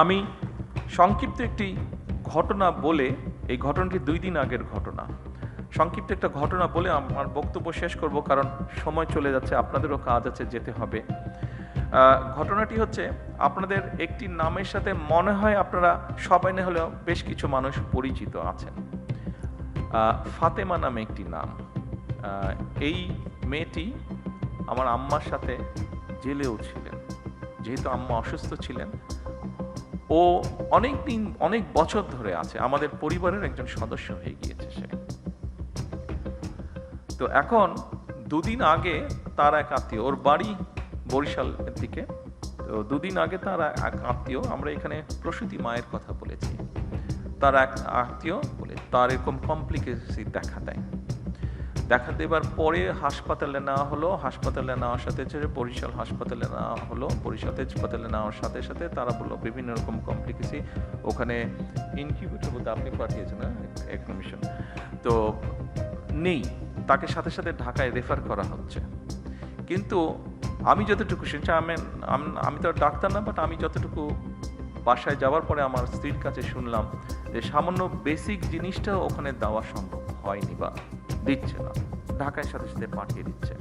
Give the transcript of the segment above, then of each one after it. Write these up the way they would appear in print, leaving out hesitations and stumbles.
আমি সংক্ষিপ্ত একটি ঘটনা বলে, এই ঘটনাটি 2 দিন আগের ঘটনা, সংক্ষিপ্ত একটা ঘটনা বলে আমার বক্তব্য শেষ করব, কারণ সময় চলে যাচ্ছে, আপনাদেরও কাজ আছে, যেতে হবে। ঘটনাটি হচ্ছে, আপনাদের একটি নামের সাথে মনে হয় আপনারা সবাই না হলেও বেশ কিছু মানুষ পরিচিত আছেন। ফাতেমা নামে একটি নাম। এই মেয়েটি আমার আম্মার সাথে জেলেও ছিলেন। যেহেতু আম্মা অসুস্থ ছিলেন, ও অনেক বছর ধরে আছে, আমাদের পরিবারের একজন সদস্য হয়ে গিয়েছে সে। তো এখন 2 দিন আগে তার এক আত্মীয়, ওর বাড়ি বরিশালের দিকে, তো 2 দিন আগে তার এক আত্মীয়, আমরা এখানে প্রসূতি মায়ের কথা বলেছি, তার এক আত্মীয় বলে তার এরকম কমপ্লিকেসি দেখা দেবার পরে হাসপাতালে নেওয়া হলো। হাসপাতালে নেওয়ার সাথে বরিশাল হাসপাতালে নেওয়া হলো। বরিশাল হাসপাতালে নেওয়ার সাথে সাথে তারা বললো বিভিন্ন রকম কমপ্লিকেসি, ওখানে ইনকিউবেটর বলতে আপনি পাঠিয়েছেন না এডমিশন তো নেই, তাকে সাথে সাথে ঢাকায় রেফার করা হচ্ছে। কিন্তু আমি যতটুকু শুনছি, আমি তো ডাক্তার না, বাট আমি যতটুকু বাসায় যাওয়ার পরে আমার স্ত্রীর কাছে শুনলাম যে সামান্য বেসিক জিনিসটা ওখানে দেওয়া সম্ভব হয়নি বা দিচ্ছে না, ঢাকায় সাথে সাথে পাঠিয়ে দিচ্ছে।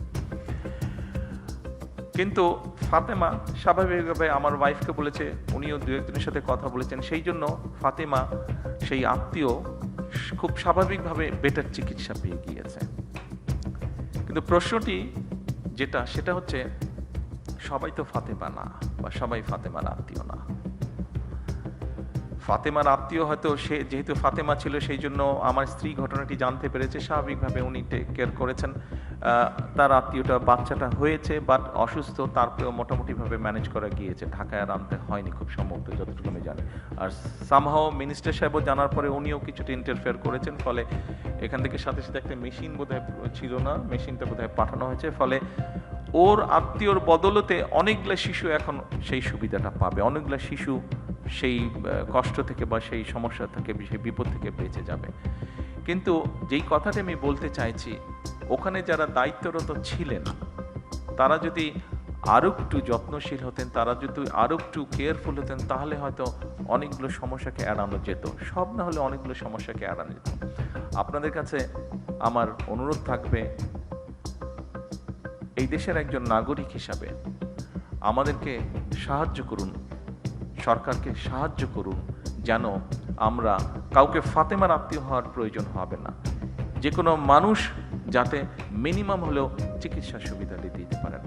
কিন্তু ফাতেমা স্বাভাবিকভাবে আমার ওয়াইফকে বলেছে, উনিও 2-1 সাথে কথা বলেছেন, সেই জন্য ফাতেমা সেই আত্মীয় খুব স্বাভাবিকভাবে বেটার চিকিৎসা পেয়ে গিয়েছে। কিন্তু প্রশ্নটি যেটা, সেটা হচ্ছে সবাই তো ফাতেমা না, বা সবাই ফাতেমার আত্মীয় না। ফাতেমার আত্মীয় হয়তো সে, যেহেতু ফাতেমা ছিল সেই জন্য আমার স্ত্রী ঘটনাটি জানতে পেরেছে, স্বাভাবিকভাবে উনি টেক কেয়ার করেছেন। তার আত্মীয়টা, বাচ্চাটা হয়েছে বাট অসুস্থ, তারপরেও মোটামুটিভাবে ম্যানেজ করা গিয়েছে, ঢাকায় আর আনতে হয়নি খুব সম্ভবত, যতটুকু আমি জানি। আর সামহাও মিনিস্টার সাহেবও জানার পরে উনিও কিছুটা ইন্টারফেয়ার করেছেন, ফলে এখান থেকে সাথে সাথে একটা মেশিন বোধহয় ছিল না, মেশিনটা বোধহয় পাঠানো হয়েছে, ফলে ওর আত্মীয়র বদলতে অনেকগুলো শিশু এখন সেই সুবিধাটা পাবে, অনেকগুলো শিশু সেই কষ্ট থেকে বা সেই সমস্যা থেকে, সেই বিপদ থেকে বেঁচে যাবে। কিন্তু যেই কথাটা আমি বলতে চাইছি, ওখানে যারা দায়িত্বরত ছিলেন তারা যদি আরও একটু যত্নশীল হতেন, তারা যদি আরও একটু কেয়ারফুল হতেন, তাহলে হয়তো অনেকগুলো সমস্যাকে এড়ানো যেত, সব না হলে অনেকগুলো সমস্যাকে এড়ানো যেত। আপনাদের কাছে আমার অনুরোধ থাকবে, এই দেশের একজন নাগরিক হিসাবে আমাদেরকে সাহায্য করুন, সরকারকে সাহায্য করুন, যেন আমরা কাউকে ফাতেমার আত্মীয় হওয়ার প্রয়োজন হবে না, যে কোনো মানুষ যাতে মিনিমাম হলেও চিকিৎসার সুবিধা দিতে পারেন।